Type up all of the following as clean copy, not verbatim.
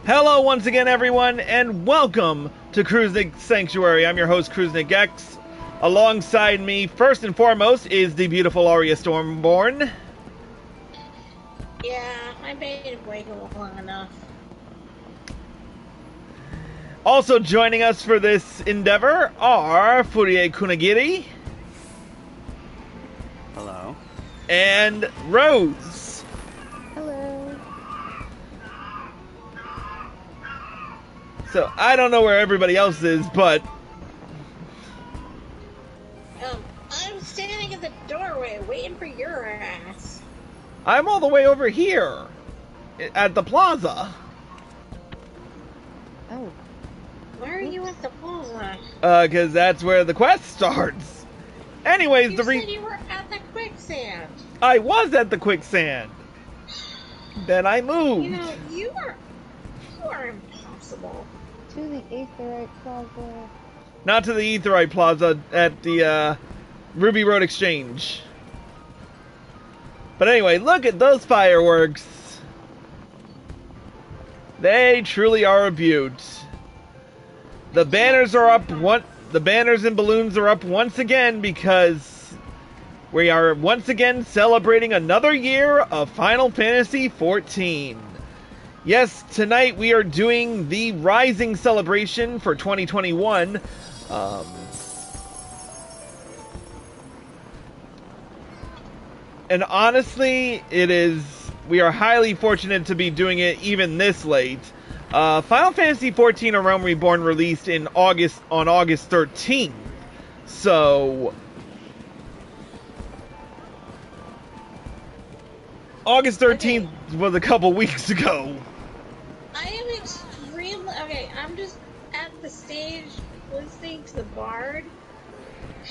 Hello once again, everyone, and welcome to Crusnik Sanctuary. I'm your host, Crusnik X. Alongside me, first and foremost, is the beautiful Arya Stormborn. Yeah, I made it wait long enough. Also joining us for this endeavor are Furie Kunagiri. Hello. And Rose. Hello. So, I don't know where everybody else is, but... I'm standing in the doorway waiting for your ass. I'm all the way over here, at the plaza. Oh. Why are you at the plaza? Because that's where the quest starts. Anyways, You said you were at the quicksand. I was at the quicksand. Then I moved. You know, you are impossible. To the Aetherite Plaza. Not to the Aetherite Plaza at the Ruby Road Exchange. But anyway, look at those fireworks. They truly are a beaut. The banners are up. The banners and balloons are up once again because we are once again celebrating another year of Final Fantasy XIV. Yes, tonight we are doing the Rising celebration for 2021. And honestly, we are highly fortunate to be doing it even this late. Final Fantasy XIV: A Realm Reborn released on August 13th. So August 13th was a couple weeks ago. I am extremely... Okay, I'm just at the stage listening to the bard.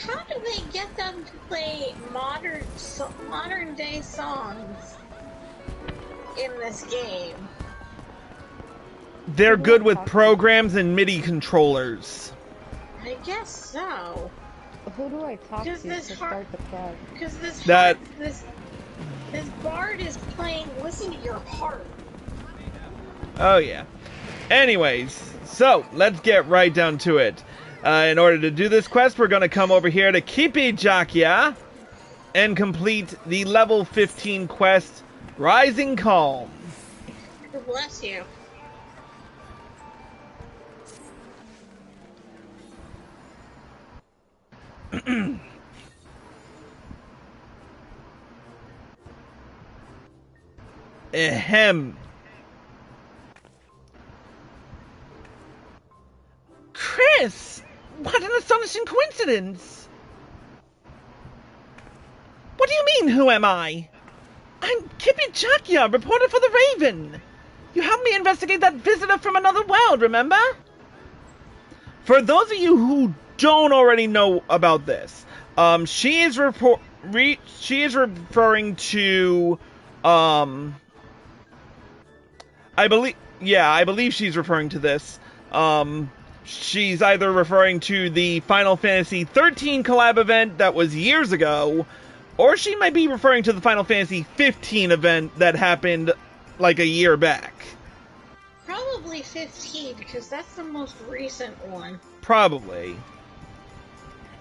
How do they get them to play modern day songs in this game? They're good with programs and MIDI controllers. I guess so. Who do I talk to start the quest? Because this bard is playing Listen to Your Heart. Oh yeah. Anyways, so let's get right down to it. In order to do this quest, we're going to come over here to Kipijakia and complete the level 15 quest, Rising Calm. Bless you. Ahem. Chris! What an astonishing coincidence! What do you mean, who am I? I'm Kipijakia, reporter for the Raven. You helped me investigate that visitor from another world, remember? For those of you who don't already know about this, she is referring to, I believe she's referring to this. She's either referring to the Final Fantasy XIII collab event that was years ago, or she might be referring to the Final Fantasy XV event that happened like a year back. Probably 15, because that's the most recent one. Probably.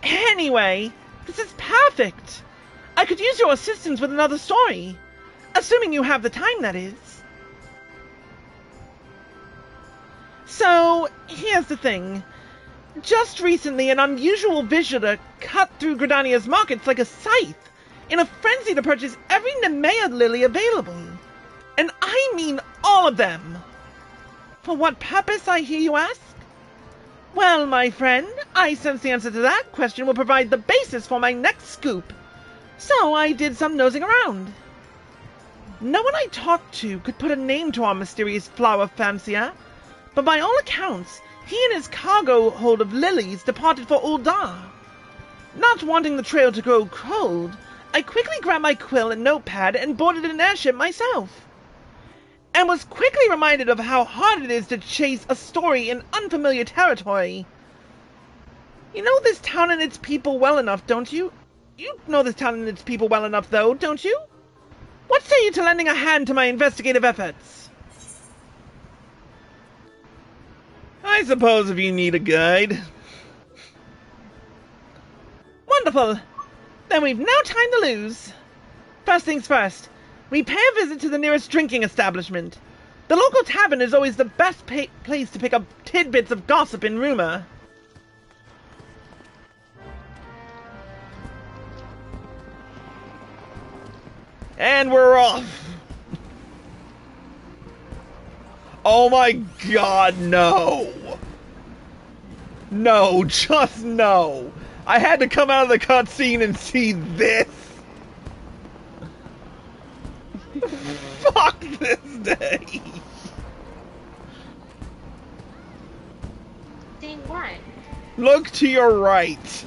Anyway, this is perfect. I could use your assistance with another story. Assuming you have the time, that is. So, here's the thing. Just recently, an unusual visitor cut through Gridania's markets like a scythe, in a frenzy to purchase every Nemea lily available. And I mean all of them. For what purpose, I hear you ask? Well, my friend, I sense the answer to that question will provide the basis for my next scoop. So I did some nosing around. No one I talked to could put a name to our mysterious flower fancier, but by all accounts, he and his cargo hold of lilies departed for Uldar. Not wanting the trail to grow cold, I quickly grabbed my quill and notepad and boarded an airship myself. And was quickly reminded of how hard it is to chase a story in unfamiliar territory. You know this town and its people well enough, don't you? You know this town and its people well enough, though, don't you? What say you to lending a hand to my investigative efforts? I suppose if you need a guide. Wonderful. Then we've no time to lose. First things first, we pay a visit to the nearest drinking establishment. The local tavern is always the best place to pick up tidbits of gossip and rumor. And we're off. Oh my god, no. No, just no. I had to come out of the cutscene and see this. Fuck this day. See what? Look to your right.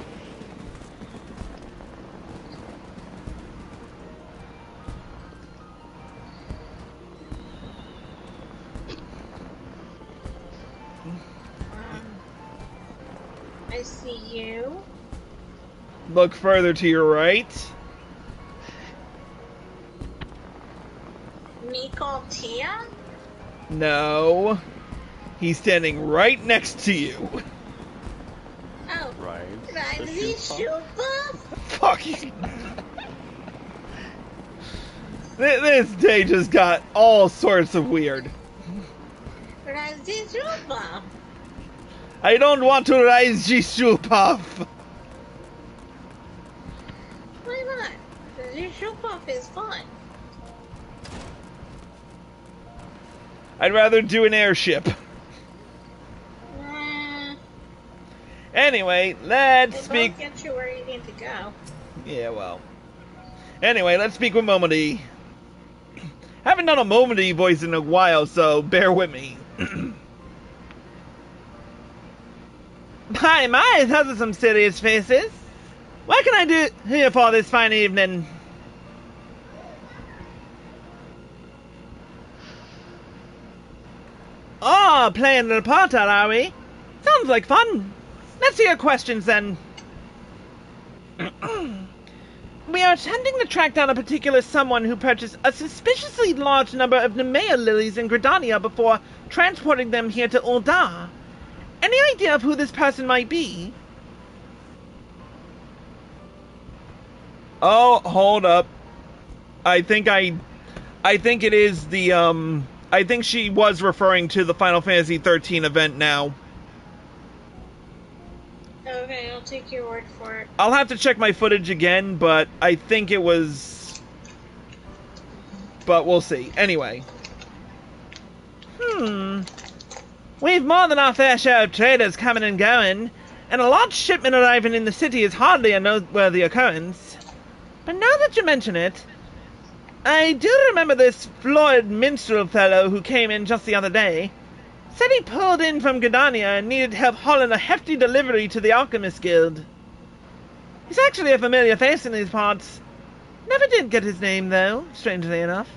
I see you. Look further to your right. Miko Tia? No. He's standing right next to you. Oh. Right. Rising Shupa? Fuck you. This day just got all sorts of weird. Rising Shupa? I don't want to rise Jishupuff. Why not? Jishupuff is fun. I'd rather do an airship. Anyway, let's speak. Both get you where you need to go. Yeah, well. Anyway, let's speak with Momody. Haven't done a Momody voice in a while, so bear with me. My, those are some serious faces. What can I do here for this fine evening? Oh, playing the reporter, are we? Sounds like fun. Let's hear questions then. We are attempting to track down a particular someone who purchased a suspiciously large number of Nemea lilies in Gridania before transporting them here to Ul'dah. Any idea of who this person might be? Oh, hold up. I think it is the, I think she was referring to the Final Fantasy XIII event now. Okay, I'll take your word for it. I'll have to check my footage again, but I think it was... But we'll see. Anyway. We've more than our fair share of traders coming and going, and a large shipment arriving in the city is hardly a noteworthy occurrence. But now that you mention it, I do remember this Floyd minstrel fellow who came in just the other day. Said he pulled in from Gridania and needed help hauling a hefty delivery to the Alchemist Guild. He's actually a familiar face in these parts. Never did get his name, though, strangely enough.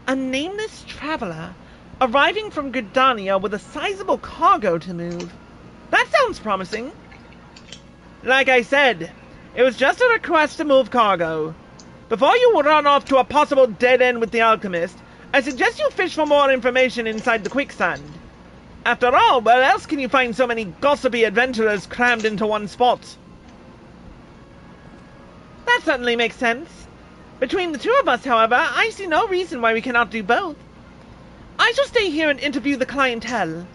A nameless traveler arriving from Gridania with a sizable cargo to move. That sounds promising. Like I said, it was just a request to move cargo. Before you run off to a possible dead end with the Alchemist, I suggest you fish for more information inside the quicksand. After all, where else can you find so many gossipy adventurers crammed into one spot? That certainly makes sense. Between the two of us, however, I see no reason why we cannot do both. I shall stay here and interview the clientele,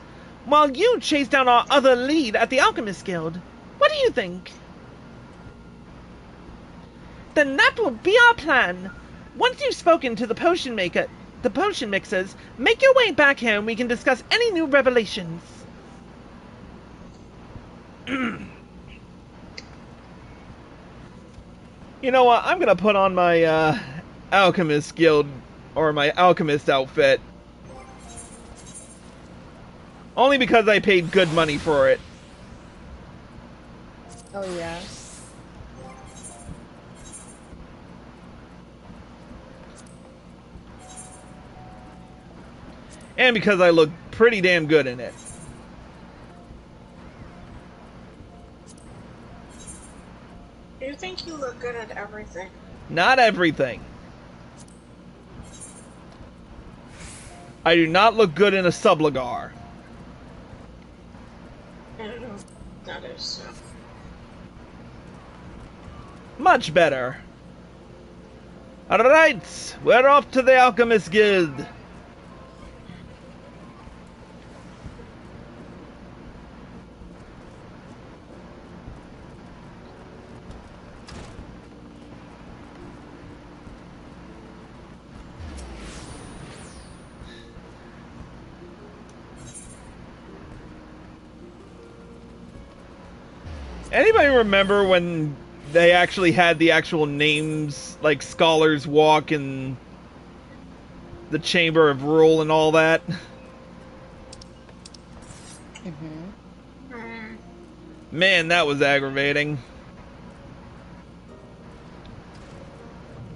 while you chase down our other lead at the Alchemist Guild. What do you think? Then that will be our plan. Once you've spoken to the potion mixers, make your way back here and we can discuss any new revelations. You know what? I'm gonna put on my Alchemist Guild or my Alchemist outfit. Only because I paid good money for it. Oh yeah. And because I look pretty damn good in it. You think you look good at everything? Not everything. I do not look good in a sublugar. That is so. Much better. Alright, we're off to the Alchemist Guild. Anybody remember when they actually had the actual names, like Scholar's Walk and the Chamber of Rule and all that? Man, that was aggravating.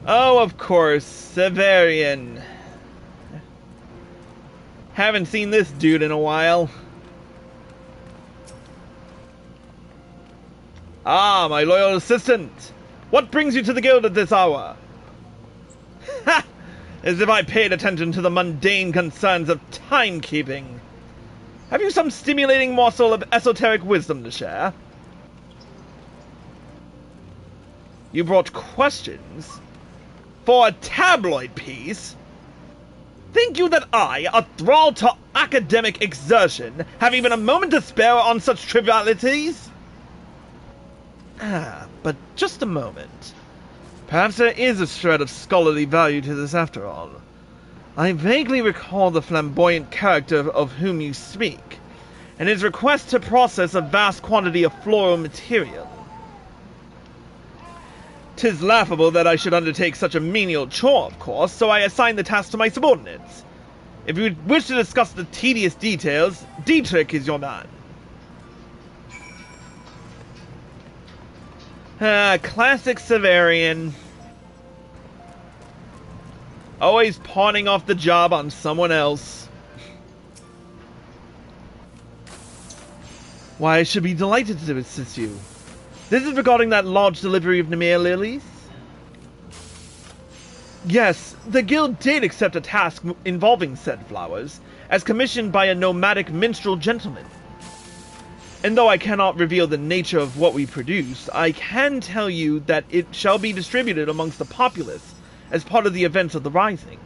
Oh, of course, Severian. Haven't seen this dude in a while. Ah, my loyal assistant! What brings you to the guild at this hour? Ha! As if I paid attention to the mundane concerns of timekeeping. Have you some stimulating morsel of esoteric wisdom to share? You brought questions? For a tabloid piece? Think you that I, a thrall to academic exertion, have even a moment to spare on such trivialities? Ah, but just a moment. Perhaps there is a shred of scholarly value to this after all. I vaguely recall the flamboyant character of whom you speak, and his request to process a vast quantity of floral material. 'Tis laughable that I should undertake such a menial chore, of course, so I assign the task to my subordinates. If you wish to discuss the tedious details, Dietrich is your man. Classic Severian. Always pawning off the job on someone else. Why, I should be delighted to assist you. This is regarding that large delivery of Nemea lilies? Yes, the guild did accept a task involving said flowers, as commissioned by a nomadic minstrel gentleman. And though I cannot reveal the nature of what we produce, I can tell you that it shall be distributed amongst the populace as part of the events of the Rising.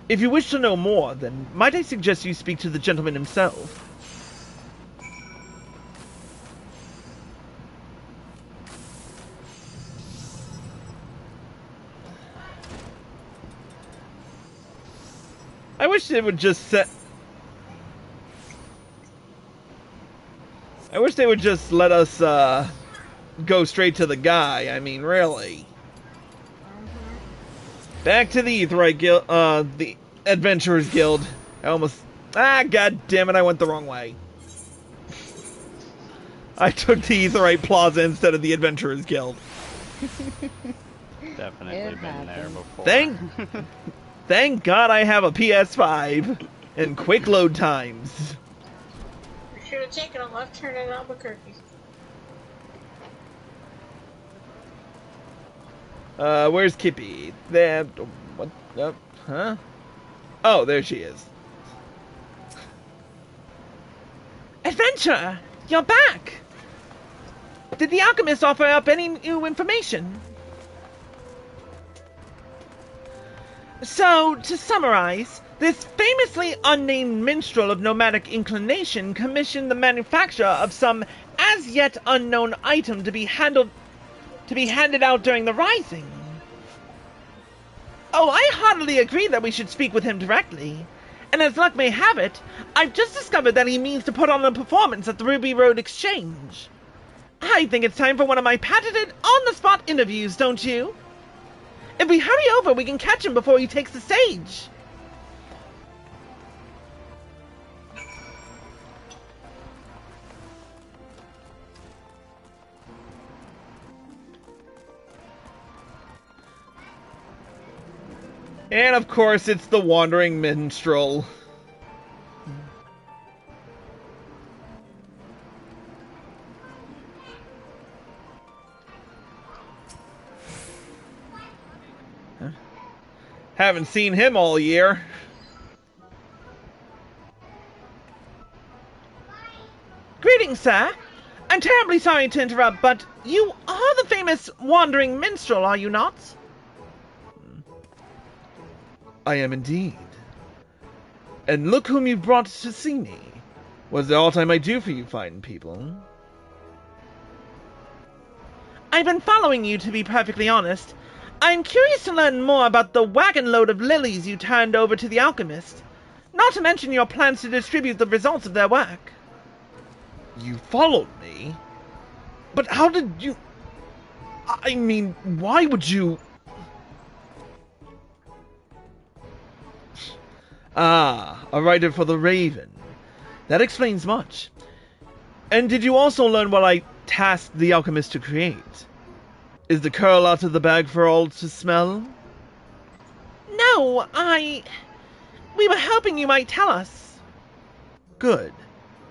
If you wish to know more, then might I suggest you speak to the gentleman himself? I wish they would just set... I wish they would just let us, go straight to the guy. I mean, really. Back to the Aetheryte Guild, the Adventurers Guild. I almost... God damn it, I went the wrong way. I took the Aetheryte Plaza instead of the Adventurers Guild. Definitely been there before. Thank God I have a PS5 and quick load times. Should have taken a left turn in Albuquerque. Where's Kippy? There. What? Huh? Oh, there she is. Adventurer, you're back! Did the alchemist offer up any new information? So, to summarize, this famously unnamed minstrel of nomadic inclination commissioned the manufacture of some as-yet unknown item to be handed out during the Rising. Oh, I heartily agree that we should speak with him directly. And as luck may have it, I've just discovered that he means to put on a performance at the Ruby Road Exchange. I think it's time for one of my patented on-the-spot interviews, don't you? If we hurry over, we can catch him before he takes the stage. And of course, it's the Wandering Minstrel. Huh? Haven't seen him all year. Greetings, sir. I'm terribly sorry to interrupt, but you are the famous wandering minstrel, are you not? I am indeed. And look whom you brought to see me. Was there aught I might do for you fine people? I've been following you, to be perfectly honest. I'm curious to learn more about the wagon load of lilies you turned over to the alchemist. Not to mention your plans to distribute the results of their work. You followed me? But how did you... I mean, why would you... Ah, a writer for the Raven. That explains much. And did you also learn what I tasked the alchemist to create? Is the curl out of the bag for all to smell? No, we were hoping you might tell us. Good.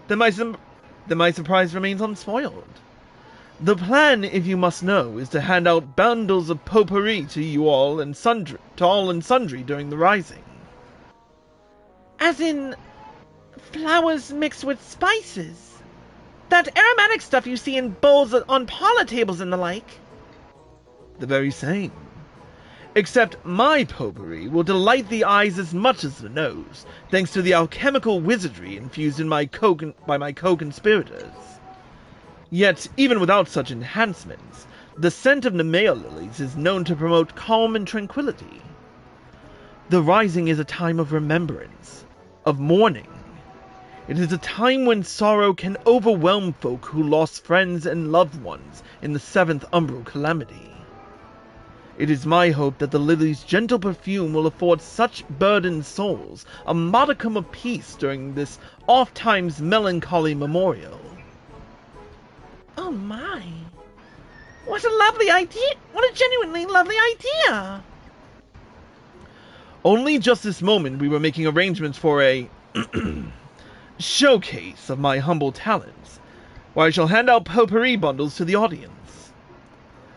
Then my surprise remains unspoiled. The plan, if you must know, is to hand out bundles of potpourri to you all and sundry during the rising. As in, flowers mixed with spices? That aromatic stuff you see in bowls on parlor tables and the like? The very same. Except my potpourri will delight the eyes as much as the nose, thanks to the alchemical wizardry infused in by my co-conspirators. Yet, even without such enhancements, the scent of Nemea lilies is known to promote calm and tranquility. The rising is a time of remembrance, of mourning. It is a time when sorrow can overwhelm folk who lost friends and loved ones in the 7th umbral calamity. It is my hope that the lily's gentle perfume will afford such burdened souls a modicum of peace during this oft-times melancholy memorial. Oh my! What a lovely idea! What a genuinely lovely idea! Only just this moment we were making arrangements for a showcase of my humble talents, where I shall hand out potpourri bundles to the audience.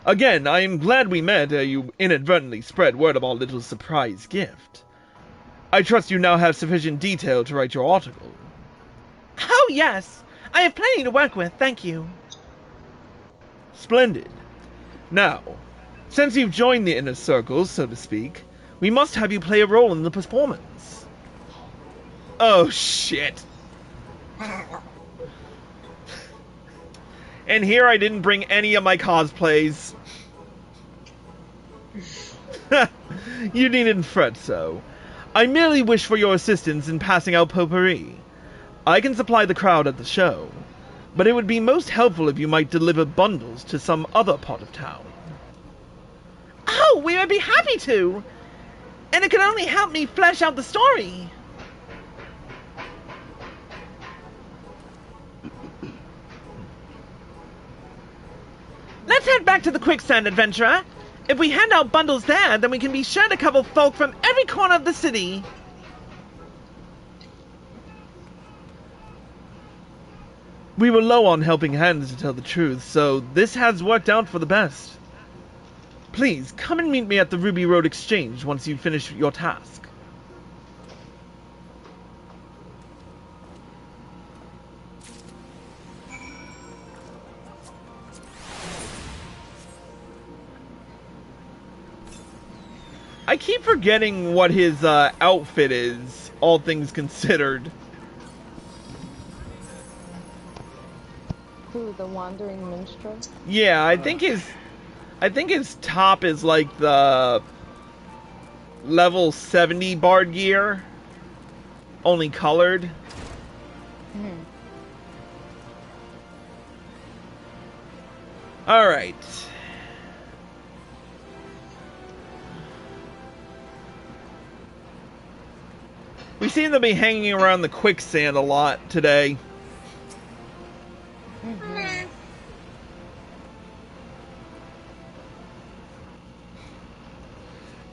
Again, I am glad we met ere you inadvertently spread word of our little surprise gift. I trust you now have sufficient detail to write your article. Oh yes! I have plenty to work with, thank you. Splendid. Now, since you've joined the inner circle, so to speak, we must have you play a role in the performance. Oh shit. And here I didn't bring any of my cosplays. You needn't fret so. I merely wish for your assistance in passing out potpourri. I can supply the crowd at the show, but it would be most helpful if you might deliver bundles to some other part of town. Oh, we would be happy to! And it could only help me flesh out the story. Let's head back to the quicksand, adventurer. If we hand out bundles there, then we can be sure to cover folk from every corner of the city. We were low on helping hands, to tell the truth, so this has worked out for the best. Please, come and meet me at the Ruby Road Exchange once you finish your task. I keep forgetting what his outfit is, all things considered. Who, the wandering minstrel? Yeah, I think his top is like the level 70 bard gear, only colored. All right. We seem to be hanging around the quicksand a lot today.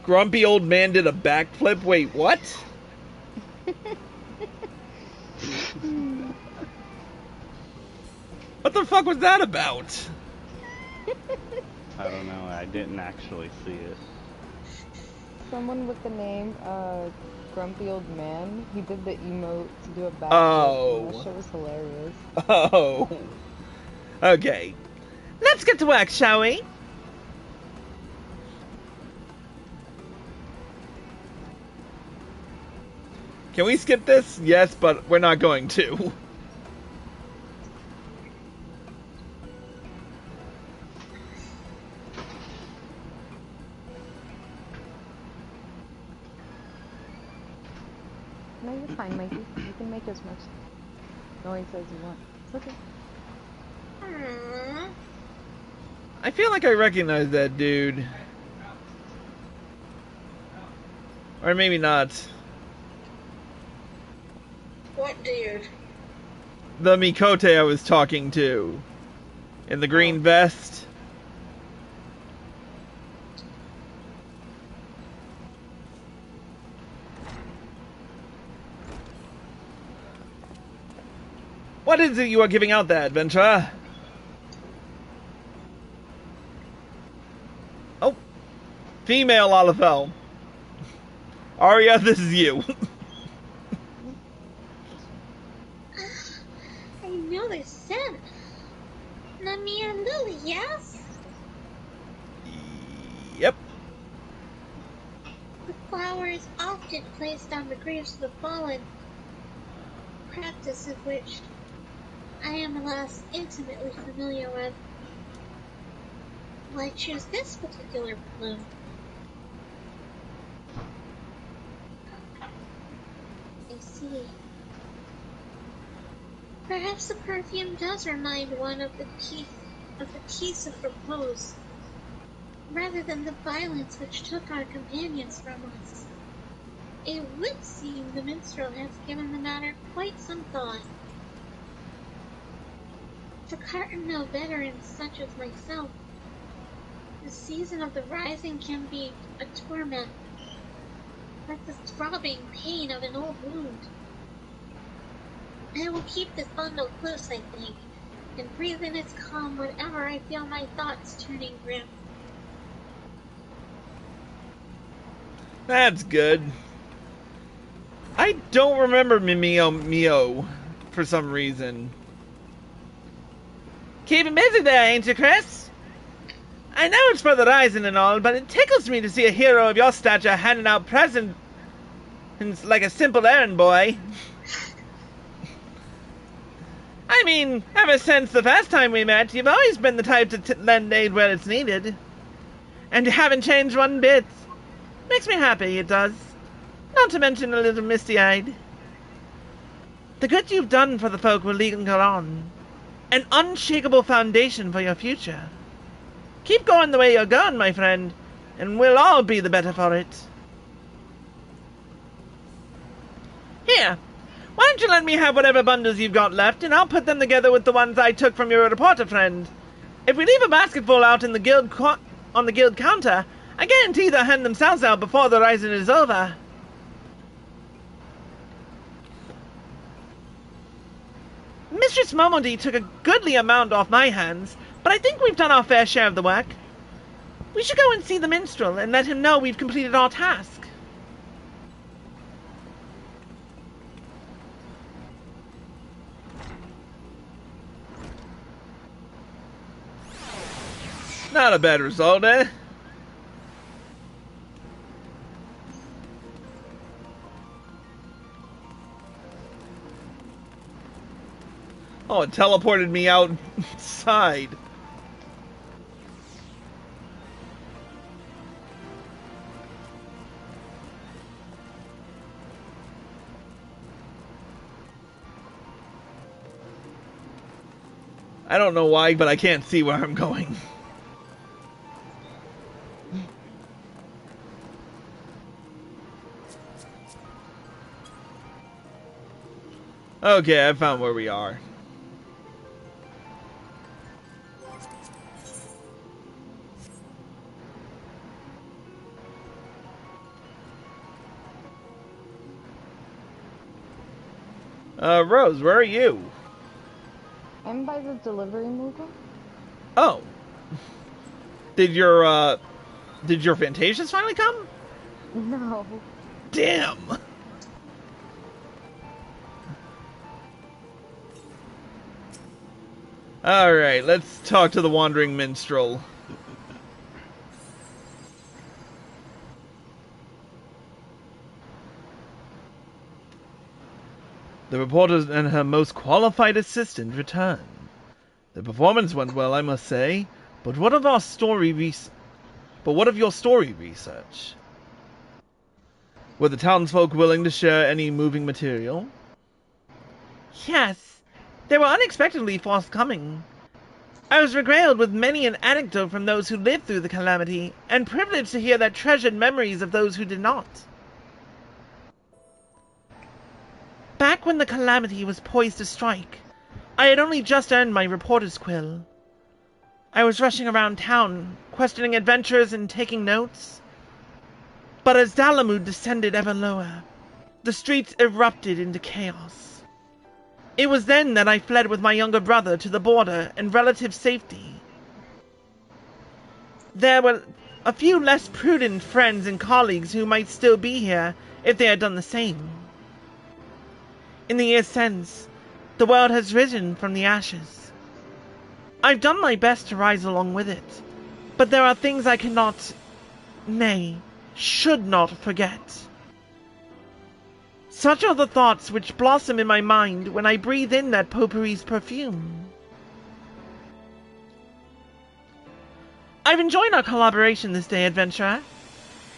Grumpy old man did a backflip. Wait, what? What the fuck was that about? I don't know. I didn't actually see it. Someone with the name Grumpy Old Man. He did the emote to do a backflip. Oh. That shit was hilarious. Oh. Okay. Let's get to work, shall we? Can we skip this? Yes, but we're not going to. No, you're fine, Mikey. You can make as much noise as you want. It's okay. Aww. I feel like I recognize that dude. Or maybe not. What dude? The Mikote I was talking to. In the green vest. What is it you are giving out there, adventurer? Oh. Female Olafel. Arya, this is you. I know this scent. Nami and Lily, yes? Yep. The flower is often placed on the graves of the fallen, practice of which I am less intimately familiar with. Why choose this particular plume? I see. Perhaps the perfume does remind one of the peace of repose, rather than the violence which took our companions from us. It would seem the minstrel has given the matter quite some thought. To carton no veterans such as myself, the season of the rising can be a torment, like the throbbing pain of an old wound. I will keep this bundle close, I think, and breathe in its calm whenever I feel my thoughts turning grim. That's good. I don't remember Mio for some reason. Keeping busy there, ain't you, Chris? I know it's for the rising and all, but it tickles me to see a hero of your stature handing out presents like a simple errand boy. I mean, ever since the first time we met, you've always been the type to lend aid where it's needed. And you haven't changed one bit. Makes me happy, it does. Not to mention a little misty-eyed. The good you've done for the folk will linger on. An unshakable foundation for your future. Keep going the way you're going, my friend, and we'll all be the better for it. Here, why don't you let me have whatever bundles you've got left, and I'll put them together with the ones I took from your reporter friend. If we leave a basketful out in the on the guild counter, I guarantee they'll hand themselves out before the rising is over. Mistress Momodi took a goodly amount off my hands, but I think we've done our fair share of the work. We should go and see the minstrel and let him know we've completed our task. Not a bad result, eh? Oh, it teleported me outside. I don't know why, but I can't see where I'm going. Okay, I found where we are. Rose, where are you? I'm by the delivery mover. Oh. Did your Fantasias finally come? No. Damn! Alright, let's talk to the Wandering Minstrel. The reporter and her most qualified assistant return. The performance went well, I must say, but what of your story research? Were the townsfolk willing to share any moving material? Yes, they were unexpectedly forthcoming. I was regaled with many an anecdote from those who lived through the calamity, and privileged to hear their treasured memories of those who did not. Back when the calamity was poised to strike, I had only just earned my reporter's quill. I was rushing around town, questioning adventurers and taking notes. But as Dalamud descended ever lower, the streets erupted into chaos. It was then that I fled with my younger brother to the border and relative safety. There were a few less prudent friends and colleagues who might still be here if they had done the same. In the years since, the world has risen from the ashes. I've done my best to rise along with it, but there are things I cannot, nay, should not forget. Such are the thoughts which blossom in my mind when I breathe in that potpourri's perfume. I've enjoyed our collaboration this day, adventurer,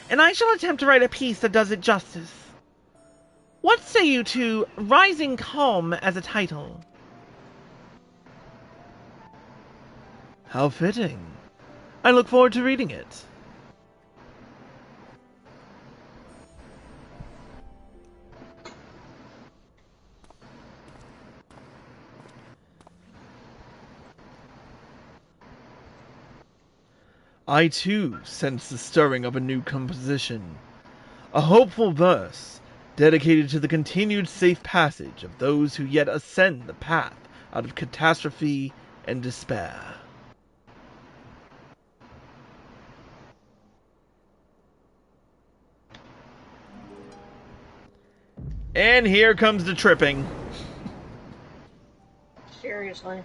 and I shall attempt to write a piece that does it justice. What say you to Rising Calm as a title? How fitting. I look forward to reading it. I too sense the stirring of a new composition. A hopeful verse, dedicated to the continued safe passage of those who yet ascend the path out of catastrophe and despair. And here comes the tripping. Seriously.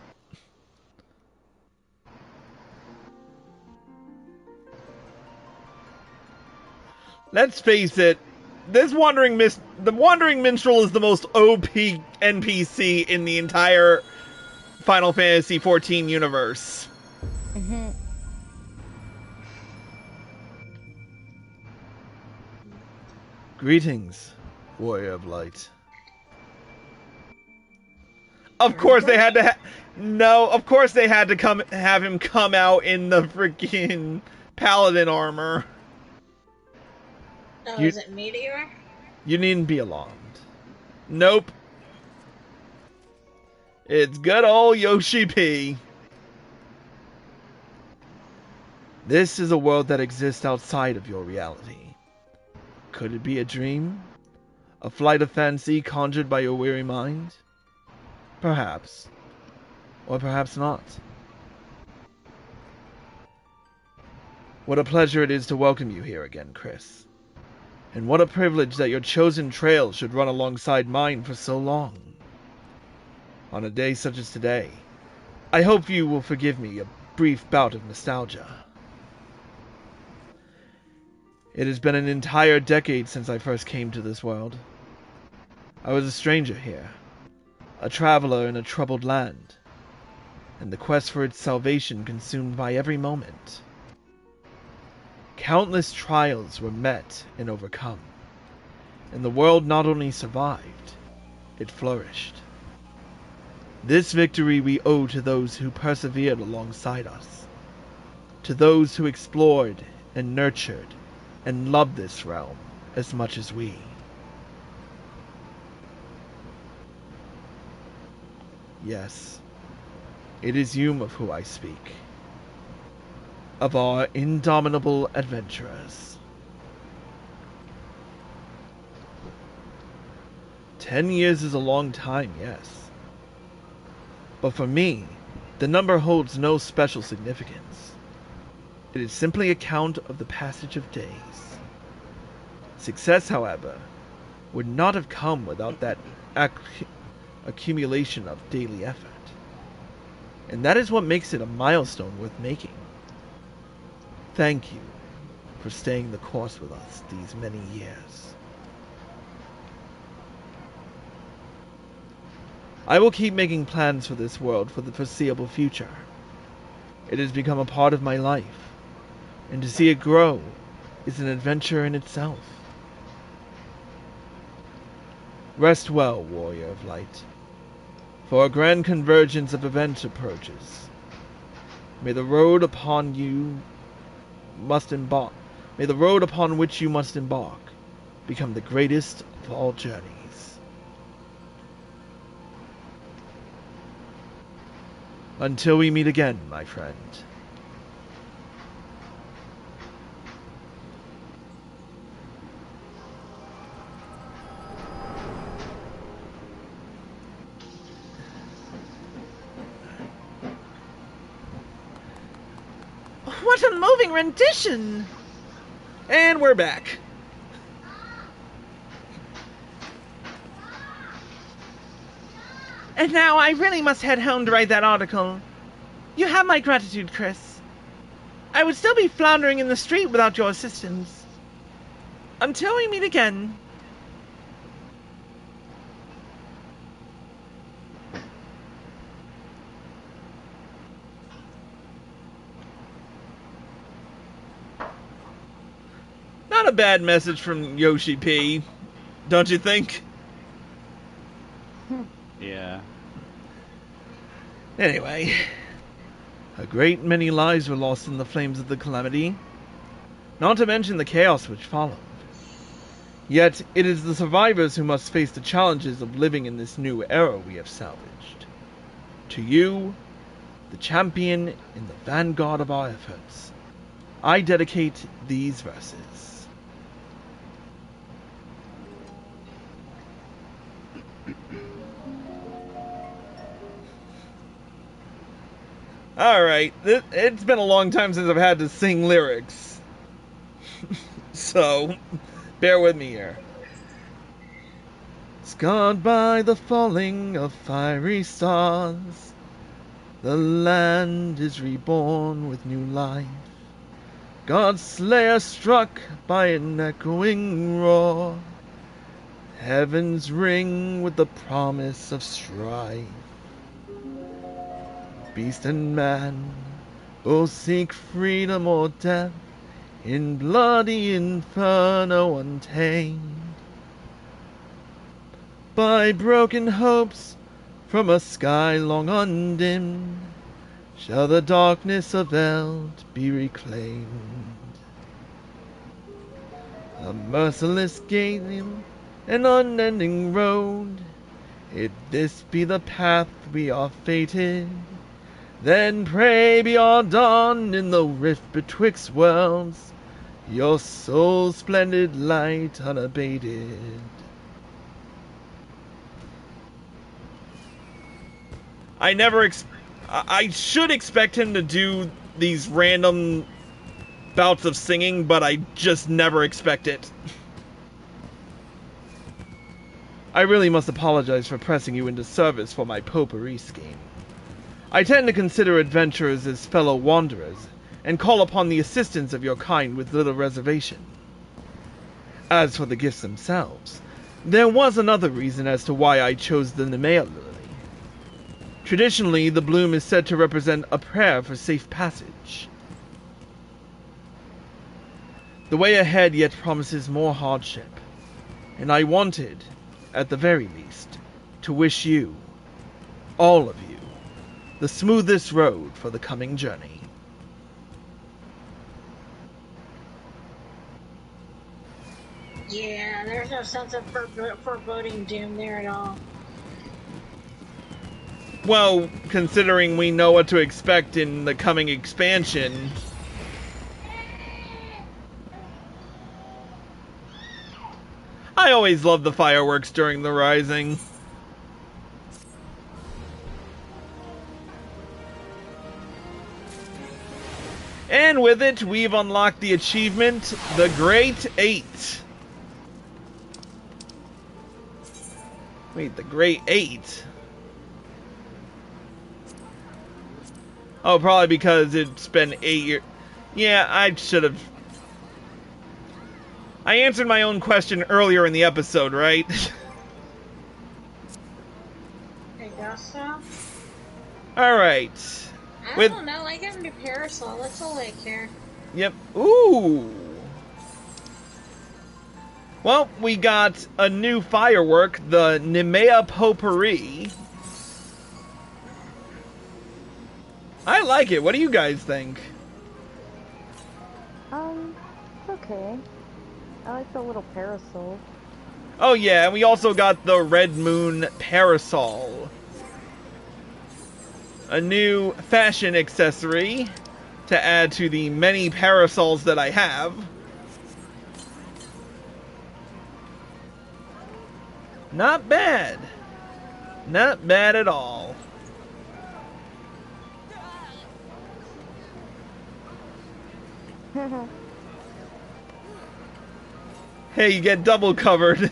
Let's face it, the Wandering Minstrel is the most OP NPC in the entire Final Fantasy XIV universe. Mm-hmm. Greetings, Warrior of Light. Of course they had to of course they had to have him come out in the freaking paladin armor. Oh, is it Meteor? You needn't be alarmed. Nope. It's good old Yoshi P. This is a world that exists outside of your reality. Could it be a dream? A flight of fancy conjured by your weary mind? Perhaps. Or perhaps not. What a pleasure it is to welcome you here again, Chris. And what a privilege that your chosen trail should run alongside mine for so long. On a day such as today, I hope you will forgive me a brief bout of nostalgia. It has been an entire decade since I first came to this world. I was a stranger here, a traveler in a troubled land, and the quest for its salvation consumed by every moment. Countless trials were met and overcome, and the world not only survived, it flourished. This victory we owe to those who persevered alongside us, to those who explored and nurtured and loved this realm as much as we. Yes, it is you of who I speak. Of our indomitable adventurers. 10 years is a long time, yes. But for me, the number holds no special significance. It is simply a count of the passage of days. Success, however, would not have come without that accumulation of daily effort. And that is what makes it a milestone worth making. Thank you for staying the course with us these many years. I will keep making plans for this world for the foreseeable future. It has become a part of my life, and to see it grow is an adventure in itself. Rest well, warrior of light, for a grand convergence of events approaches. May the road upon which you must embark become the greatest of all journeys. Until we meet again, my friend. What a moving rendition! And we're back. And now I really must head home to write that article. You have my gratitude, Chris. I would still be floundering in the street without your assistance. Until we meet again. Not a bad message from Yoshi P, don't you think? Yeah. Anyway, a great many lives were lost in the flames of the calamity, not to mention the chaos which followed. Yet it is the survivors who must face the challenges of living in this new era we have salvaged. To you, the champion in the vanguard of our efforts, I dedicate these verses. Alright, it's been a long time since I've had to sing lyrics. So, bear with me here. Scarred by the falling of fiery stars, the land is reborn with new life. God's slayer struck by an echoing roar. Heavens ring with the promise of strife. Beast and man both seek freedom or death in bloody inferno untamed. By broken hopes from a sky long undimmed shall the darkness of Eld be reclaimed. A merciless game, an unending road, if this be the path we are fated, then pray beyond dawn in the rift betwixt worlds, your soul's splendid light unabated. I should expect him to do these random bouts of singing, but I just never expect it. I really must apologize for pressing you into service for my potpourri scheme. I tend to consider adventurers as fellow wanderers, and call upon the assistance of your kind with little reservation. As for the gifts themselves, there was another reason as to why I chose the Nemea lily. Traditionally, the bloom is said to represent a prayer for safe passage. The way ahead yet promises more hardship, and I wanted, at the very least, to wish you, all of you, the smoothest road for the coming journey. Yeah, there's no sense of foreboding doom there at all. Well, considering we know what to expect in the coming expansion. I always love the fireworks during the Rising. And with it, we've unlocked the achievement, the Great 8. Wait, the Great 8? Oh, probably because it's been 8 years. Yeah, I should have... I answered my own question earlier in the episode, right? I guess so. Alright. I don't know, I got a new parasol, that's all I care. Yep. Ooh! Well, we got a new firework, the Nemea Potpourri. I like it. What do you guys think? It's okay. I like the little parasol. Oh yeah, and we also got the Red Moon Parasol. A new fashion accessory to add to the many parasols that I have. Not bad. Not bad at all. Hey, you get double covered.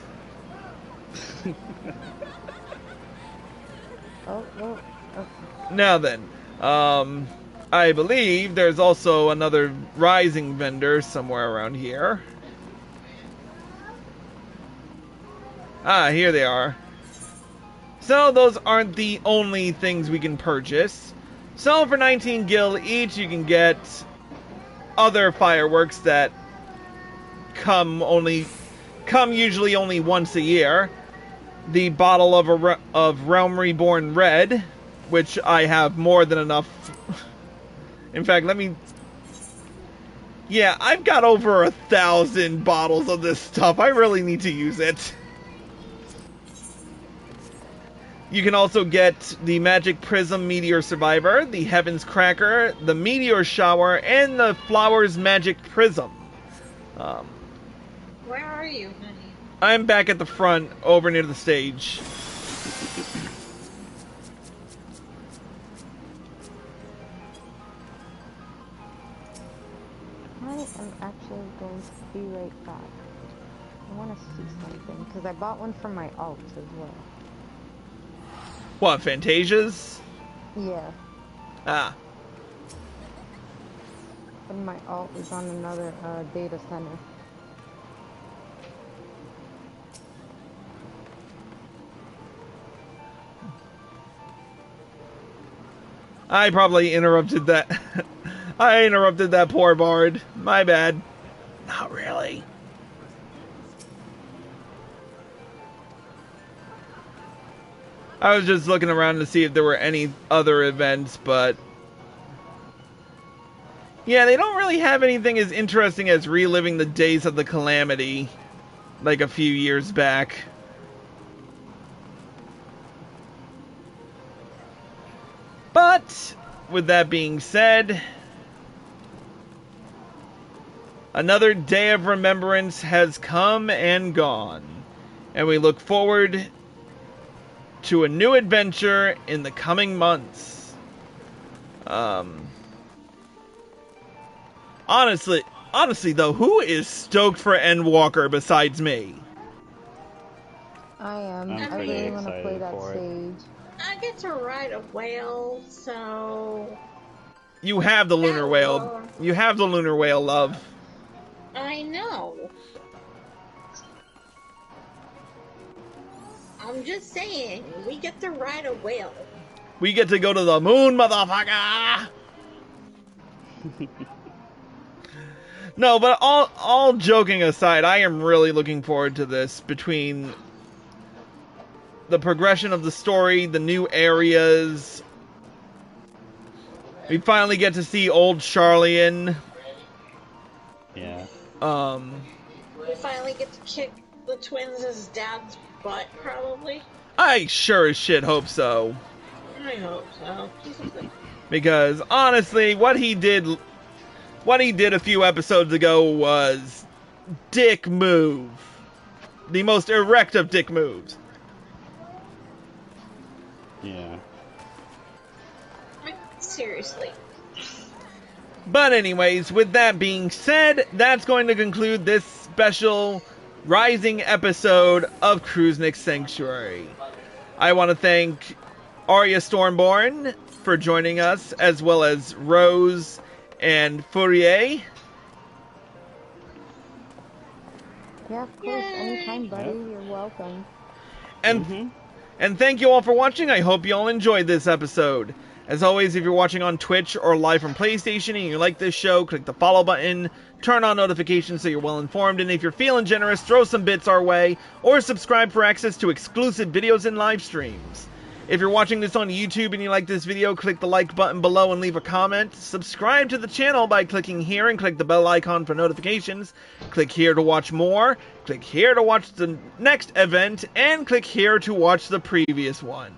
Oh. Now then, I believe there's also another rising vendor somewhere around here. Ah, here they are. So those aren't the only things we can purchase. So for 19 gil each, you can get other fireworks that come usually only once a year. The bottle of Realm Reborn Red, which I have more than enough. In fact, yeah, I've got over 1,000 bottles of this stuff. I really need to use it. You can also get the Magic Prism Meteor Survivor, the Heaven's Cracker, the Meteor Shower, and the Flowers Magic Prism. Where are you, honey? I'm back at the front, over near the stage. I am actually going to be right back. I want to see something, because I bought one for my alt as well. What, Fantasias? Yeah. Ah. And my alt is on another data center. I probably interrupted that. I interrupted that poor bard. My bad. Not really. I was just looking around to see if there were any other events, but... yeah, they don't really have anything as interesting as reliving the days of the Calamity, like a few years back. But, with that being said, another day of remembrance has come and gone, and we look forward to a new adventure in the coming months. Honestly though, who is stoked for Endwalker besides me? I am. I'm I pretty really want to play excited that for it. stage. I get to ride a whale, so... You have the lunar whale. You have the lunar whale, love. I know. I'm just saying, we get to ride a whale. We get to go to the moon, motherfucker! No, but all joking aside, I am really looking forward to this. Between the progression of the story, the new areas, we finally get to see old Charlian. Yeah. We finally get to kick the twins' dad's butt, probably. I sure as shit hope so. I hope so. Because honestly, what he did a few episodes ago was dick move. The most erect of dick moves. Yeah. Seriously. But anyways, with that being said, that's going to conclude this special Rising episode of Crusnik Sanctuary. I want to thank Arya Stormborn for joining us, as well as Rose and Fourier. Yeah, of course. Anytime, buddy. You're welcome. And thank you all for watching. I hope you all enjoyed this episode. As always, if you're watching on Twitch or live from PlayStation and you like this show, click the follow button, turn on notifications so you're well informed, and if you're feeling generous, throw some bits our way, or subscribe for access to exclusive videos and live streams. If you're watching this on YouTube and you like this video, click the like button below and leave a comment. Subscribe to the channel by clicking here and click the bell icon for notifications. Click here to watch more. Click here to watch the next event, and click here to watch the previous one.